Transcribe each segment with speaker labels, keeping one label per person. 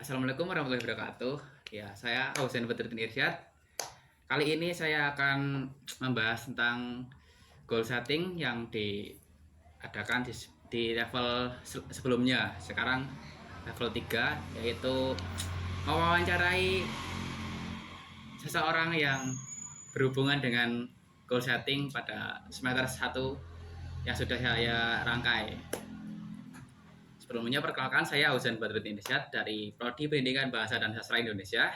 Speaker 1: Assalamualaikum warahmatullahi wabarakatuh. Ya, saya Ausen Badruddin Irsyad. Kali ini saya akan membahas tentang goal setting yang diadakan di level sebelumnya. Sekarang level 3, yaitu mewawancarai seseorang yang berhubungan dengan goal setting pada semester 1 yang sudah saya rangkai. Sebelumnya perkenalkan, saya Ausen Badruddin Irsyad dari Prodi Pendidikan Bahasa dan Sastra Indonesia,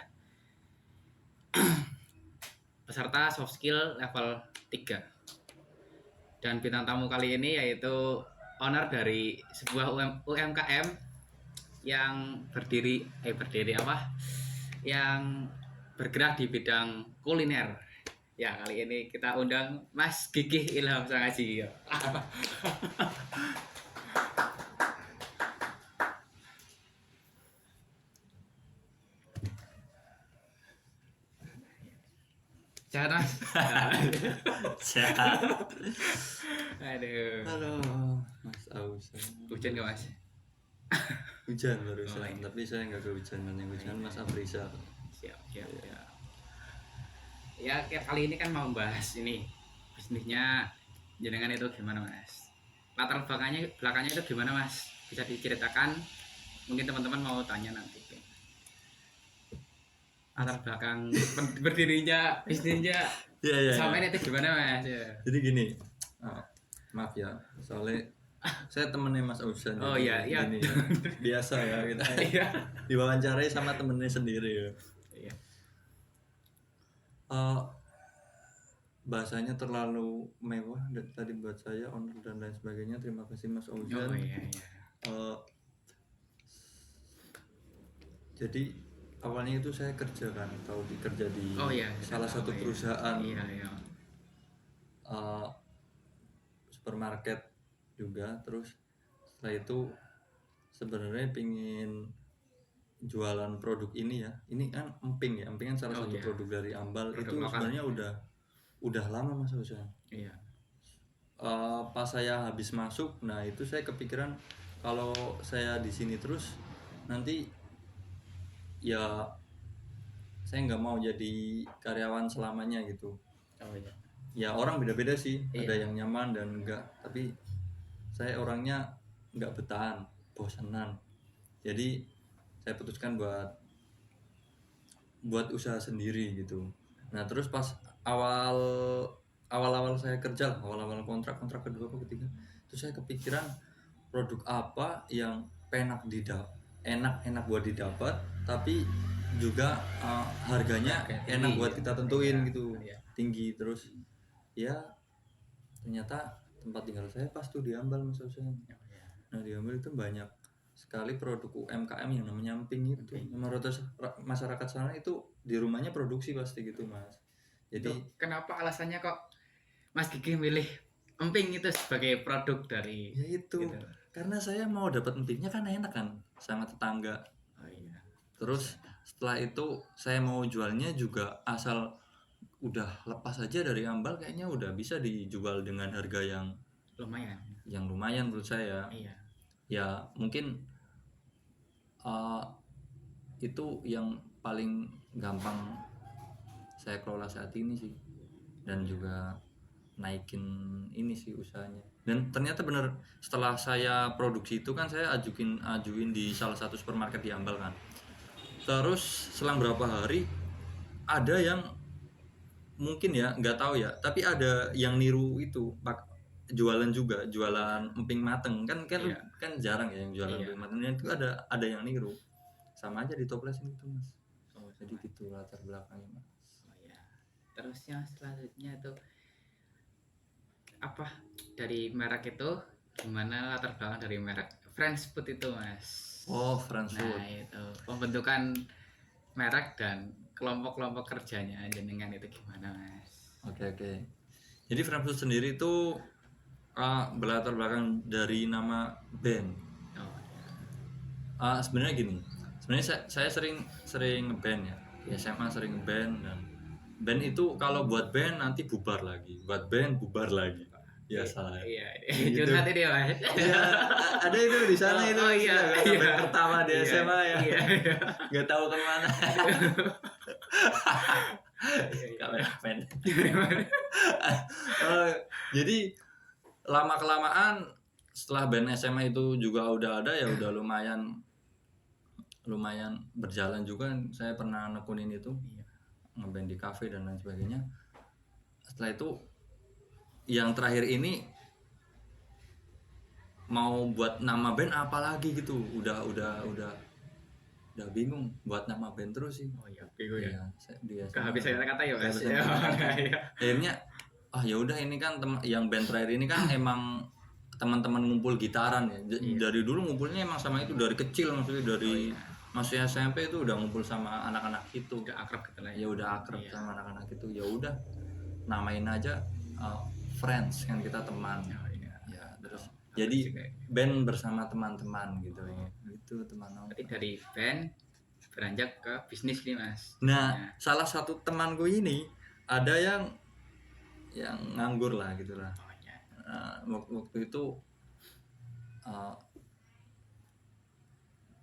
Speaker 1: peserta soft skill level 3. Dan bintang tamu kali ini yaitu owner dari sebuah UMKM yang yang bergerak di bidang kuliner. Ya, kali ini kita undang Mas Gigih Ilham Sangaji. Sehat, Mas?
Speaker 2: Sehat.
Speaker 1: Aduh.
Speaker 2: Halo, Mas Ausen.
Speaker 1: Hujan nggak, Mas?
Speaker 2: Hujan barusan,
Speaker 1: Oh, iya.
Speaker 2: tapi saya nggak kehujanan. Yang hujan Mas Afrisa.
Speaker 1: Siap. Ya, kali ini kan mau bahas ini bisnisnya jenengan itu gimana, Mas? Latar belakangnya itu gimana, Mas? Bisa diceritakan? Mungkin teman-teman mau tanya nanti. Latar belakang berdirinya bisnisnya
Speaker 2: Iya.
Speaker 1: sama ini itu gimana, Mas? Ya.
Speaker 2: Jadi gini, maaf ya, soalnya saya temennya Mas Ausen.
Speaker 1: Oh iya.
Speaker 2: Gini, ya. Biasa ya kita
Speaker 1: Iya.
Speaker 2: diwawancarai sama temennya sendiri ya.
Speaker 1: Iya.
Speaker 2: Bahasanya terlalu mewah dan tadi buat saya, owner dan lain sebagainya. Terima kasih Mas Ausen.
Speaker 1: Oh iya.
Speaker 2: Jadi awalnya itu saya kerja di salah satu
Speaker 1: Iya.
Speaker 2: perusahaan
Speaker 1: Iya.
Speaker 2: Supermarket juga. Terus setelah itu sebenarnya pingin jualan produk ini ya. Ini kan emping ya. Emping kan salah satu produk dari Ambal.
Speaker 1: Produk
Speaker 2: itu
Speaker 1: lokal.
Speaker 2: Sebenarnya udah lama Mas Husan.
Speaker 1: Iya.
Speaker 2: Pas saya habis masuk, nah itu saya kepikiran kalau saya di sini terus nanti ya saya nggak mau jadi karyawan selamanya gitu.
Speaker 1: Oh iya.
Speaker 2: Ya orang beda-beda sih.
Speaker 1: Iya.
Speaker 2: Ada yang nyaman dan enggak. Tapi saya orangnya nggak betahan, bosenan. Jadi saya putuskan buat usaha sendiri gitu. Nah terus pas awal saya kerja, awal kontrak kedua apa ketiga, terus saya kepikiran produk apa yang enak buat didapat, tapi juga harganya enak buat kita tentuin gitu, tinggi. Terus ya ternyata tempat tinggal saya pas tuh di Ambal, Mas Husen. Nah di Ambal itu banyak sekali produk UMKM yang namanya emping itu. Menurut masyarakat sana itu di rumahnya produksi pasti gitu, Mas. Jadi
Speaker 1: kenapa alasannya kok Mas Gigi milih emping itu sebagai produk dari?
Speaker 2: Ya itu gitu. Karena saya mau dapat empingnya kan enak kan sama tetangga.
Speaker 1: Oh iya.
Speaker 2: Terus setelah itu saya mau jualnya juga asal udah lepas aja dari Ambal, kayaknya udah bisa dijual dengan harga yang lumayan menurut saya.
Speaker 1: Iya.
Speaker 2: Ya mungkin itu yang paling gampang saya kelola saat ini sih, dan juga naikin ini sih usahanya. Dan ternyata bener, setelah saya produksi itu kan saya ajuin di salah satu supermarket di Ambal kan. Terus selang berapa hari ada yang mungkin ya nggak tahu ya, tapi ada yang niru itu jualan emping mateng kan iya. Kan jarang ya yang jualan emping mateng. Itu ada yang niru, sama aja ditoplesin gitu, Mas. Jadi gitu latar belakangnya, Mas.
Speaker 1: Terus yang selanjutnya itu apa dari merek itu, gimana latar belakang dari merek French Food itu, Mas?
Speaker 2: Oh, French Food.
Speaker 1: Nah itu pembentukan merek dan kelompok kerjanya jenengan itu gimana, Mas?
Speaker 2: Oke. Jadi French Food sendiri itu berlatar belakang dari nama band. Sebenarnya gini, saya sering ngeband ya. Di SMA sering ngeband, dan band itu kalau buat band nanti bubar lagi, buat band bubar lagi. biasa lah.
Speaker 1: Iya,
Speaker 2: Gitu.
Speaker 1: curhat ini mas.
Speaker 2: Iya, ada itu di sana itu.
Speaker 1: Oh iya,
Speaker 2: Sampai
Speaker 1: iya.
Speaker 2: pertama di
Speaker 1: Iya,
Speaker 2: SMA ya.
Speaker 1: Iya, iya.
Speaker 2: Nggak tahu kemana.
Speaker 1: Iya, iya.
Speaker 2: Kameramen. Oh, jadi lama kelamaan setelah band SMA itu juga udah ada ya udah lumayan berjalan juga. Saya pernah nekunin itu
Speaker 1: Iya.
Speaker 2: ngeband di cafe dan lain sebagainya. Setelah itu yang terakhir ini mau buat nama band apa lagi gitu, udah bingung buat nama band terus sih.
Speaker 1: Oh iya, bingung ya.
Speaker 2: Dia
Speaker 1: Kehabisan kata ya mas.
Speaker 2: kehabisan
Speaker 1: Iya,
Speaker 2: kata.
Speaker 1: iya.
Speaker 2: Akhirnya ya udah ini kan yang band terakhir ini kan emang teman-teman ngumpul gitaran ya.
Speaker 1: Iya.
Speaker 2: Dari dulu ngumpulnya emang sama itu dari kecil, maksudnya dari masih SMP itu udah ngumpul sama anak-anak itu.
Speaker 1: Udah akrab gitu lah
Speaker 2: Ya udah akrab
Speaker 1: Iya.
Speaker 2: sama anak-anak itu. Ya udah namain aja friends kan, kita teman.
Speaker 1: Oh, iya.
Speaker 2: Ya terus jadi
Speaker 1: juga ya.
Speaker 2: band bersama teman-teman gitu. Gitu teman.
Speaker 1: Berarti dari band beranjak ke bisnis nih mas.
Speaker 2: Nah,
Speaker 1: Ya.
Speaker 2: salah satu temanku ini ada yang nganggur lah gitu lah.
Speaker 1: Oh iya.
Speaker 2: Waktu itu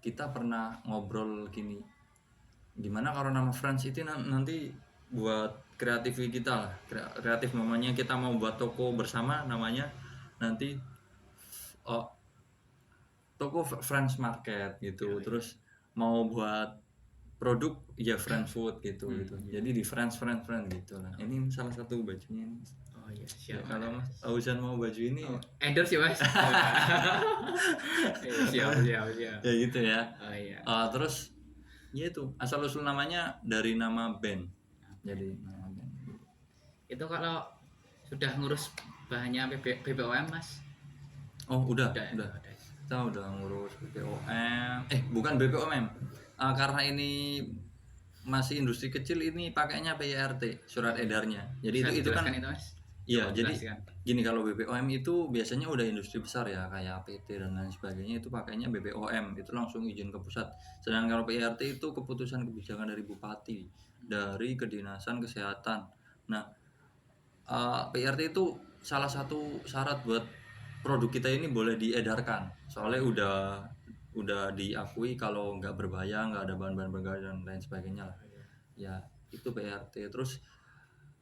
Speaker 2: kita pernah ngobrol gini, gimana kalau nama Friends itu nanti buat kreatif kita lah, kreatif namanya, kita mau buat toko bersama namanya nanti toko Friends Market gitu. Terus mau buat produk ya Friends Food gitu gitu. Jadi di Friends gitu lah. Ini salah satu bajunya ini.
Speaker 1: Oh iya,
Speaker 2: Ya,
Speaker 1: siap.
Speaker 2: kalau Mas Auzan mau baju ini
Speaker 1: Endorse ya mas. Siap.
Speaker 2: ya gitu ya.
Speaker 1: Oh iya.
Speaker 2: Terus ya itu asal usul namanya dari nama band. Jadi nama band.
Speaker 1: Itu kalau sudah ngurus bahannya BPOM mas.
Speaker 2: Oh udah.
Speaker 1: Udah.
Speaker 2: Kita udah ngurus BPOM. Bukan BPOM. Karena ini masih industri kecil, ini pakainya PYRT, surat edarnya. Jadi
Speaker 1: Bisa
Speaker 2: itu kan
Speaker 1: dijelaskan itu mas.
Speaker 2: iya,
Speaker 1: Coba
Speaker 2: jadi
Speaker 1: jelaskan.
Speaker 2: gini, kalau BPOM itu biasanya udah industri besar ya, kayak PT dan lain sebagainya, itu pakainya BPOM, itu langsung izin ke pusat. Sedangkan kalau PRT itu keputusan kebijakan dari bupati, dari kedinasan kesehatan. Nah, PRT itu salah satu syarat buat produk kita ini boleh diedarkan, soalnya udah diakui kalau nggak berbahaya, nggak ada bahan-bahan berbahaya dan lain sebagainya lah. Ya itu PRT. Terus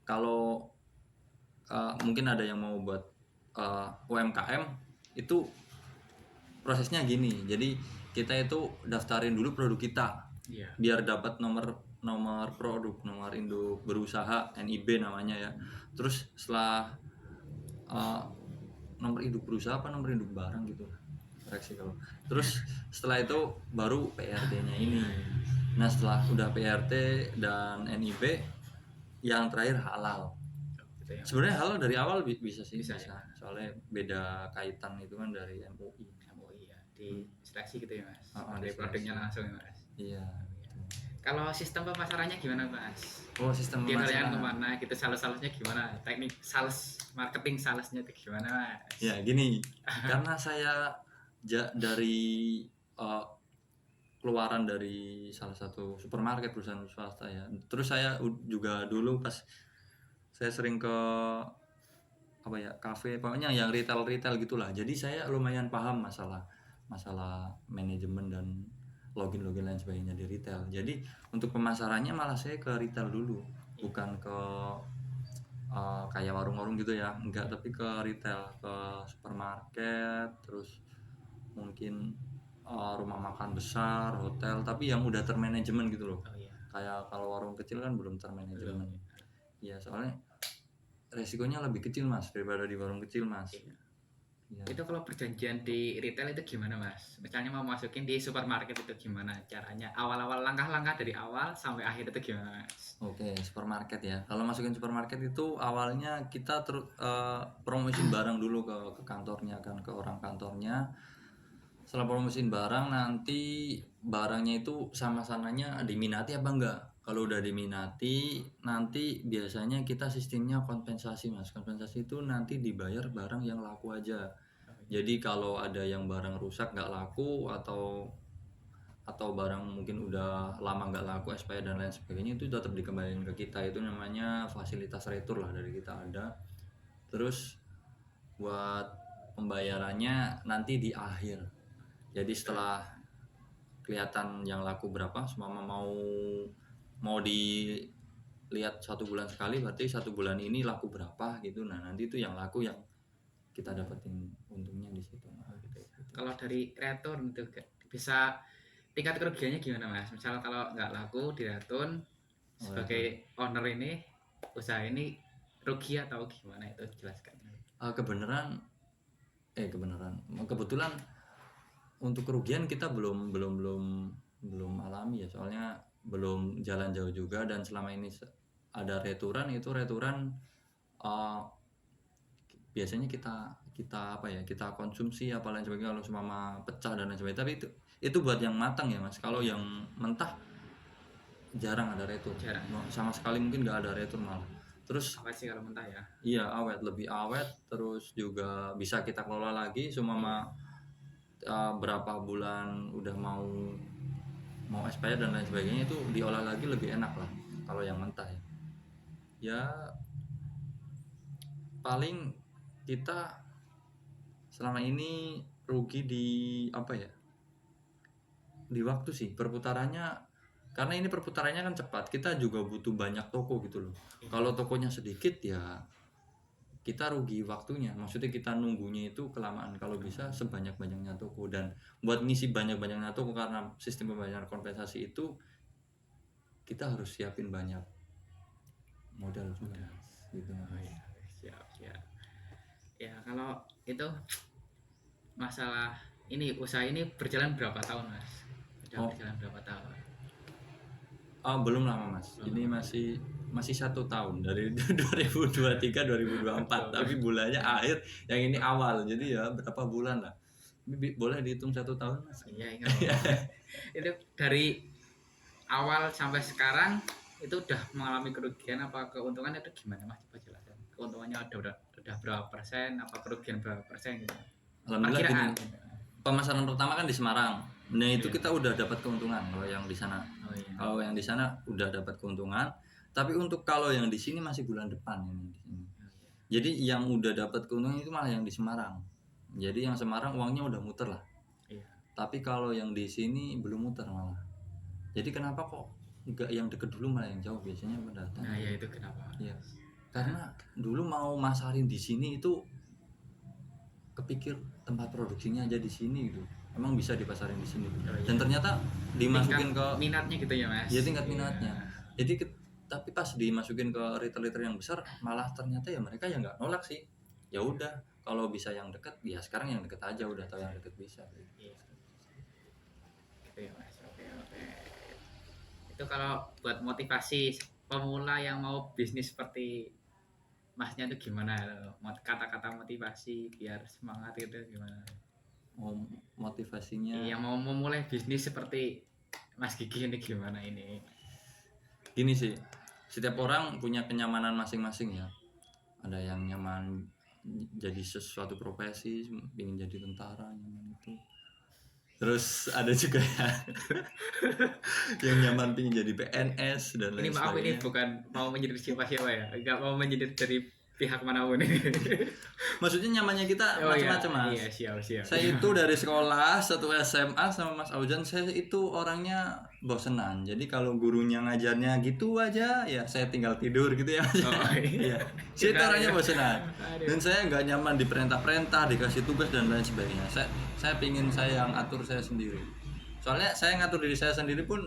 Speaker 2: kalau mungkin ada yang mau buat UMKM, itu prosesnya gini. Jadi kita itu daftarin dulu produk kita,
Speaker 1: Iya.
Speaker 2: biar dapat nomor produk, nomor induk berusaha, NIB namanya ya. Terus setelah nomor induk berusaha apa nomor induk barang gitu lah, koreksi kalau. Terus setelah itu baru PRT-nya ini. Nah setelah udah PRT dan NIB, yang terakhir halal.
Speaker 1: Gitu ya.
Speaker 2: Sebenarnya halal dari awal bisa sih,
Speaker 1: Bisa,
Speaker 2: bisa.
Speaker 1: ya.
Speaker 2: Soalnya beda kaitan itu kan dari MUI.
Speaker 1: Iya, di seleksi gitu ya mas.
Speaker 2: Di
Speaker 1: Dari produknya
Speaker 2: seleksi.
Speaker 1: langsung ya mas.
Speaker 2: Iya.
Speaker 1: Kalau sistem pemasarannya gimana mas?
Speaker 2: Oh sistem
Speaker 1: Dia
Speaker 2: pemasaran.
Speaker 1: kemana gitu, salesnya gimana? Teknik sales, marketing salesnya itu gimana mas?
Speaker 2: Ya gini, karena saya dari keluaran dari salah satu supermarket perusahaan swasta ya. Terus saya juga dulu pas saya sering ke kafe, pokoknya yang retail gitulah. Jadi saya lumayan paham masalah manajemen dan login lain sebagainya di retail. Jadi untuk pemasarannya malah saya ke retail dulu, bukan ke kayak warung-warung gitu ya, enggak, tapi ke retail, ke supermarket, terus mungkin rumah makan besar, hotel, tapi yang udah termanajemen gitu loh.
Speaker 1: Oh iya.
Speaker 2: Kayak kalau warung kecil kan belum termanajemen. Iya, soalnya resikonya lebih kecil mas daripada di warung kecil mas.
Speaker 1: Iya.
Speaker 2: Ya.
Speaker 1: Itu kalau perjanjian di retail itu gimana mas? Misalnya mau masukin di supermarket itu gimana caranya? Awal-awal langkah-langkah dari awal sampai akhir itu gimana mas?
Speaker 2: Oke, supermarket ya. Kalau masukin supermarket itu awalnya kita promosiin barang dulu ke kantornya kan, ke orang kantornya. Setelah promosiin barang, nanti barangnya itu sama sananya diminati apa enggak. Kalau udah diminati, nanti biasanya kita sistemnya kompensasi mas. Kompensasi itu nanti dibayar barang yang laku aja. Jadi kalau ada yang barang rusak nggak laku, atau barang mungkin udah lama nggak laku, expired dan lain sebagainya, itu tetap dikembalikan ke kita. Itu namanya fasilitas retur lah dari kita ada. Terus buat pembayarannya nanti di akhir. Jadi setelah kelihatan yang laku berapa, semua mau dilihat 1 bulan sekali, berarti 1 bulan ini laku berapa gitu. Nah nanti itu yang laku yang kita dapetin untungnya di situ.
Speaker 1: Kalau dari return itu bisa tingkat kerugiannya gimana Mas? Misal kalau nggak laku di return sebagai owner ini, usaha ini rugi atau gimana, itu jelaskan.
Speaker 2: Kebetulan untuk kerugian kita belum alami ya, soalnya belum jalan jauh juga, dan selama ini ada returan uh, biasanya kita apa ya, kita konsumsi apa lain sebagainya, kalau semama pecah dan lain sebagainya. Tapi itu buat yang matang ya Mas. Kalau yang mentah jarang ada retur, sama sekali mungkin nggak ada retur malah. Terus
Speaker 1: Apa sih kalau mentah ya?
Speaker 2: iya, lebih awet, terus juga bisa kita kelola lagi semama berapa bulan udah mau expired dan lain sebagainya, itu diolah lagi lebih enak lah kalau yang mentah ya. Ya paling kita selama ini rugi di apa ya, di waktu sih perputarannya, karena ini perputarannya kan cepat, kita juga butuh banyak toko gitu loh. Kalau tokonya sedikit ya kita rugi waktunya, maksudnya kita nunggunya itu kelamaan. Kalau bisa sebanyak-banyaknya toko, dan buat ngisi banyak-banyaknya toko karena sistem pembayaran kompensasi itu kita harus siapin banyak modal juga gitu.
Speaker 1: Siap. Ya kalau itu masalah ini, usaha ini berjalan berapa tahun Mas? Berjalan berapa tahun?
Speaker 2: Belum lama Mas, ini masih 1 tahun, dari 2023 2024, tapi bulannya akhir, yang ini awal, jadi ya berapa bulan lah. Boleh dihitung 1 tahun Mas?
Speaker 1: Iya, ingat. Itu dari awal sampai sekarang itu udah mengalami kerugian apa keuntungan, itu gimana Mas? Coba jelaskan. Keuntungannya udah berapa persen, apa kerugian berapa persen gitu?
Speaker 2: Alhamdulillah gini, pemasaran pertama kan di Semarang. Nah itu kita udah dapat keuntungan kalau yang di sana. Kalau yang di sana udah dapat keuntungan, tapi untuk kalau yang di sini masih bulan depan ini di sini. Jadi yang udah dapat keuntungan itu malah yang di Semarang. Jadi yang Semarang uangnya udah muter lah. Tapi kalau yang di sini belum muter malah. Jadi kenapa kok enggak yang deket dulu malah yang jauh biasanya pendatang?
Speaker 1: Nah ya itu kenapa?
Speaker 2: Iya. Karena dulu mau masarin di sini itu kepikir tempat produksinya aja di sini gitu, emang bisa dipasarin di sini, dan ternyata dimasukin ke
Speaker 1: minatnya gitu ya Mas.
Speaker 2: Ya tingkat minatnya. Jadi tapi pas dimasukin ke retail yang besar, malah ternyata ya mereka ya nggak nolak sih. Ya udah, kalau bisa yang deket ya sekarang yang deket aja, udah tahu yang deket bisa gitu.
Speaker 1: Gitu ya Mas. Oke. Itu kalau buat motivasi pemula yang mau bisnis seperti Masnya itu gimana? Kata-kata motivasi biar semangat itu gimana?
Speaker 2: Motivasinya
Speaker 1: yang mau memulai bisnis seperti Mas Gigi ini gimana ini?
Speaker 2: Gini sih, setiap orang punya kenyamanan masing-masing ya. Ada yang nyaman jadi sesuatu profesi, ingin jadi tentara, nyaman itu. Terus ada juga yang nyaman pengen jadi PNS dan lain sebagainya.
Speaker 1: Ini maaf, ini bukan mau menyindir siapa-siapa ya, nggak mau menyindir dari pihak manapun ini.
Speaker 2: Maksudnya nyamannya kita macam-macam Mas.
Speaker 1: Iya, siap.
Speaker 2: Saya itu dari sekolah satu SMA sama Mas Aujan, saya itu orangnya bosenan. Jadi kalau gurunya ngajarnya gitu aja, ya saya tinggal tidur gitu ya Mas. Iya. Saya itu orangnya bosenan. Dan saya nggak nyaman diperintah-perintah, dikasih tugas dan lain sebagainya. Saya pingin saya yang atur saya sendiri. Soalnya saya ngatur diri saya sendiri pun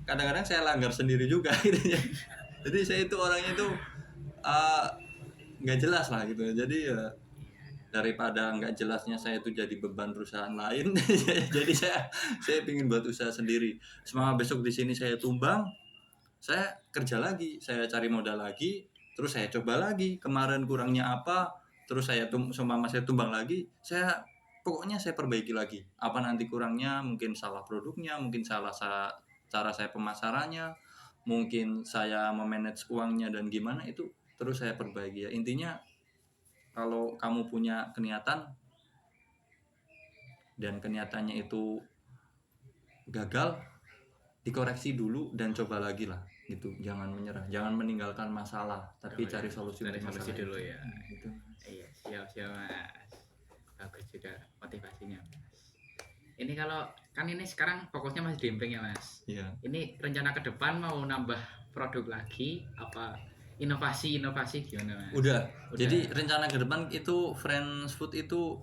Speaker 2: kadang-kadang saya langgar sendiri juga gitu ya. Jadi saya itu orangnya itu nggak jelas lah gitu. Jadi ya daripada nggak jelasnya saya itu jadi beban perusahaan lain, jadi saya pingin buat usaha sendiri. Semangat besok di sini saya tumbang, saya kerja lagi, saya cari modal lagi, terus saya coba lagi, kemarin kurangnya apa, terus saya tumbang lagi, pokoknya saya perbaiki lagi. Apa nanti kurangnya, mungkin salah produknya, mungkin salah cara saya pemasarannya, mungkin saya memanage uangnya dan gimana, itu terus saya perbaiki ya. Intinya kalau kamu punya keniatan dan keniatannya itu gagal, dikoreksi dulu dan coba lagi lah gitu. Jangan menyerah, jangan meninggalkan masalah, tapi cari solusi
Speaker 1: dulu ya.
Speaker 2: Gitu.
Speaker 1: Iya. Siap Mas. Bagus juga motivasinya Mas. Ini kalau kan ini sekarang fokusnya masih dimpling ya Mas.
Speaker 2: Iya.
Speaker 1: Ini rencana ke depan mau nambah produk lagi apa inovasi gimana Mas?
Speaker 2: Udah. Jadi rencana ke depan itu Friends Food itu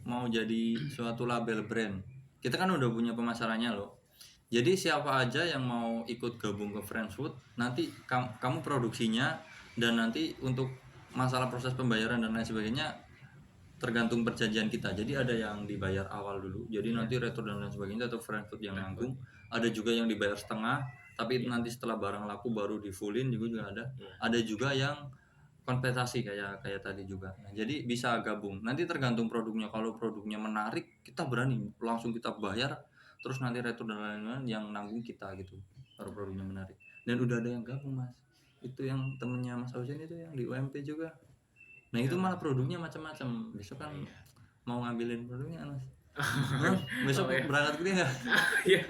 Speaker 2: mau jadi suatu label brand. Kita kan udah punya pemasarannya loh. Jadi siapa aja yang mau ikut gabung ke Friends Food, nanti kamu produksinya, dan nanti untuk masalah proses pembayaran dan lain sebagainya tergantung perjanjian kita. Jadi ada yang dibayar awal dulu, jadi nanti retur dan lain sebagainya atau Friends Food yang nanggung. Ada juga yang dibayar setengah, tapi nanti setelah barang laku baru di fullin juga ada. Ada juga yang kompensasi kayak tadi juga. Nah, jadi bisa gabung. Nanti tergantung produknya. Kalau produknya menarik, kita berani langsung kita bayar, terus nanti retur dan lain-lain yang nanggung kita gitu. Kalau produknya menarik. Dan udah ada yang gabung Mas. Itu yang temennya Mas Ausen itu yang di UMP juga. Nah itu malah produknya macam-macam. Besok kan mau ngambilin produknya Mas. Hah? Besok berangkat kuliah nggak?
Speaker 1: Iya.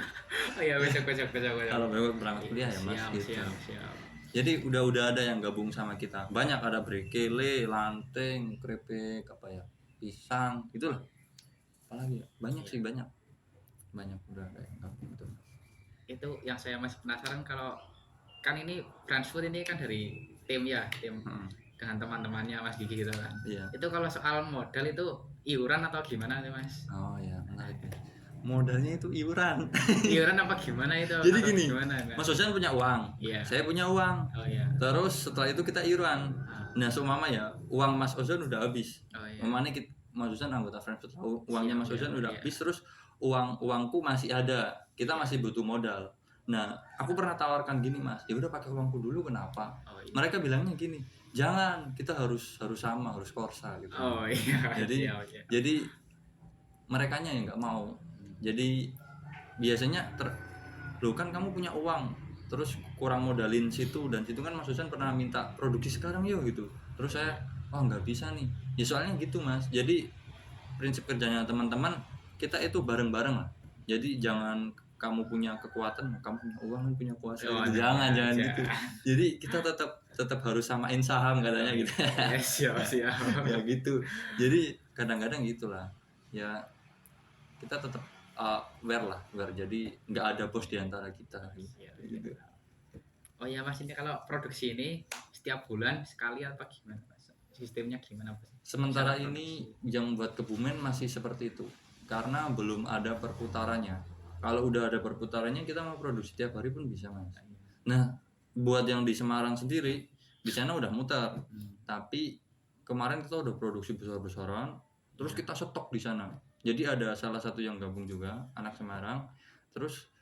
Speaker 1: Oh iya besok.
Speaker 2: Kalau besok berangkat kuliah ya Mas. Gitu.
Speaker 1: Siap.
Speaker 2: Jadi udah ada yang gabung sama kita. Banyak, ada brekele, lanteng, krepek, apa ya, pisang, itulah. Apalagi ya? Banyak sih, banyak udah ada yang gabung gitu.
Speaker 1: Itu yang saya masih penasaran kalau kan ini Friends Food ini kan dari tim dengan teman-temannya Mas Gigi gitu kan.
Speaker 2: Iya.
Speaker 1: Itu kalau soal modal itu iuran atau gimana nih Mas?
Speaker 2: Oh iya, menarik ya. Modalnya itu iuran.
Speaker 1: Iuran apa gimana itu?
Speaker 2: Jadi
Speaker 1: atau
Speaker 2: gini,
Speaker 1: gimana, kan?
Speaker 2: Mas Sosan punya uang, saya punya uang.
Speaker 1: Oh iya.
Speaker 2: Terus setelah itu kita iuran. Nah, seumpama ya, uang Mas Ozon udah habis.
Speaker 1: Oh iya.
Speaker 2: Mamanya Mas Ozon anggota Friends Food, uangnya Mas Ozon udah habis, terus uangku masih ada. Kita masih butuh modal. Nah, aku pernah tawarkan gini Mas, ya udah pakai uangku dulu, kenapa?
Speaker 1: Oh, iya.
Speaker 2: Mereka bilangnya gini, jangan, kita harus sama, harus korsa gitu.
Speaker 1: Oh iya.
Speaker 2: Jadi merekanya yang nggak mau. Jadi biasanya loh kan kamu punya uang, terus kurang modalin situ dan situ kan Mas Susan pernah minta produksi sekarang yuk gitu. Terus saya nggak bisa nih. Ya soalnya gitu Mas. Jadi prinsip kerjanya teman-teman kita itu bareng-bareng lah. Jadi jangan kamu punya kekuatan, kamu punya uang, kamu punya kuasa. Jangan gitu. Jadi kita tetap harus samain saham katanya gitu.
Speaker 1: Siap.
Speaker 2: Ya gitu. Jadi kadang-kadang gitulah. Ya kita tetap aware. Jadi nggak ada bos di antara kita. Gitu.
Speaker 1: Oh ya Mas, ini kalau produksi ini setiap bulan sekali apa gimana Mas? Sistemnya gimana Mas?
Speaker 2: Sementara ini yang buat Kebumen masih seperti itu. Karena belum ada perputarannya. Kalau udah ada perputarannya kita mau produksi tiap hari pun bisa Mas. Nah, buat yang di Semarang sendiri, di sana udah muter. Tapi kemarin kita udah produksi besar-besaran, terus kita stok di sana. Jadi ada salah satu yang gabung juga, anak Semarang, terus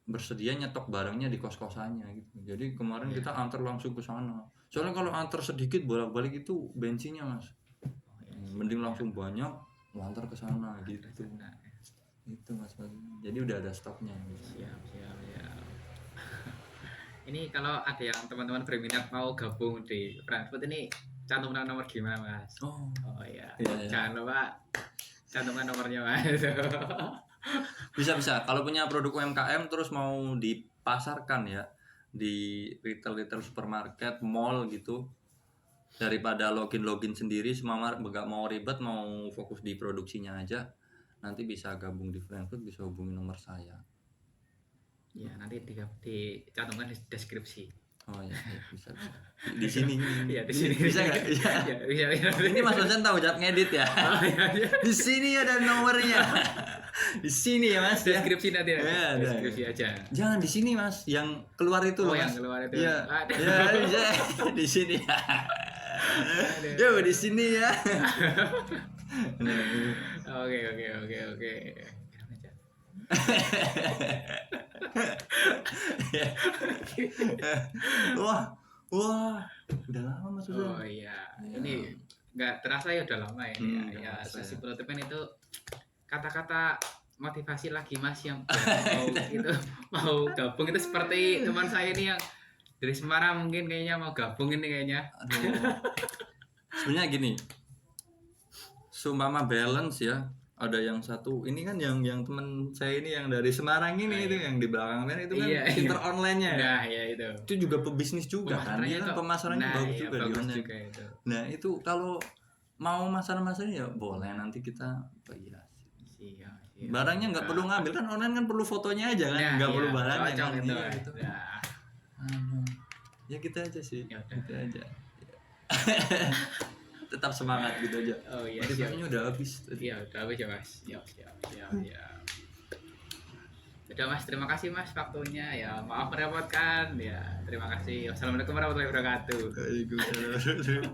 Speaker 2: bersedia nyetok barangnya di kos-kosannya gitu. Jadi kemarin kita antar langsung ke sana. Soalnya kalau antar sedikit bolak-balik itu bensinnya Mas. Mending langsung banyak, antar ke sana gitu. Itu Mas. Jadi udah ada stoknya.
Speaker 1: Siap. Ini kalau ada yang teman-teman berminat mau gabung di Friends Food ini cantumkan nomor gimana Mas? Oh iya. Jangan lupa cantumkan nomornya Mas.
Speaker 2: Bisa. Kalau punya produk UMKM terus mau dipasarkan ya di retail supermarket, mall gitu, daripada login sendiri, semua nggak mau ribet, mau fokus di produksinya aja, nanti bisa gabung di Friends Food, bisa hubungi nomor saya.
Speaker 1: Ya nanti dicantumkan di deskripsi.
Speaker 2: Oh ya bisa. Di sini.
Speaker 1: Iya di sini.
Speaker 2: Bisa nggak? Bisa. Ini Mas Ojan tahu jawab ngedit ya. Di sini ada nomornya. Di sini ya Mas.
Speaker 1: Deskripsi nanti. Deskripsi aja.
Speaker 2: Jangan di sini Mas, yang keluar itu loh Mas.
Speaker 1: Yang keluar itu.
Speaker 2: Iya. Ya bisa. Di sini. Yo di sini ya.
Speaker 1: Oke.
Speaker 2: Wah, udah lama Mas Susan.
Speaker 1: Oh iya, ini nggak terasa ya udah lama ini ya. Sesi penutupan itu kata-kata motivasi lagi Mas yang mau gabung itu seperti teman saya ini yang dari Semarang mungkin kayaknya mau gabung ini kayaknya.
Speaker 2: Sebenarnya gini, seumpama balance ya. Ada yang satu, ini kan yang teman saya ini yang dari Semarang ini itu yang di belakang itu kan pinter online-nya ya.
Speaker 1: Nah, iya itu.
Speaker 2: Itu juga pebisnis juga kan. Dia kan pemasarannya bagus juga di online.
Speaker 1: Itu.
Speaker 2: Nah, itu kalau mau masalah-masalah ya boleh, nanti kita iya.
Speaker 1: Siap.
Speaker 2: Barangnya nggak perlu ngambil kan, online kan perlu fotonya aja kan, nggak perlu barangnya
Speaker 1: cocok
Speaker 2: kan.
Speaker 1: itu.
Speaker 2: Iya, gitu.
Speaker 1: Nah,
Speaker 2: Aduh. Ya gitu aja sih.
Speaker 1: Ya udah.
Speaker 2: Gitu aja. Tetap semangat gitu aja.
Speaker 1: oh iya siap.
Speaker 2: Motivasinya udah habis tadi.
Speaker 1: Iya udah habis ya mas. Siap. Udah mas, terima kasih mas waktunya ya, maaf merepotkan ya, terima kasih. Wassalamualaikum warahmatullahi wabarakatuh.
Speaker 2: Waalaikumsalam.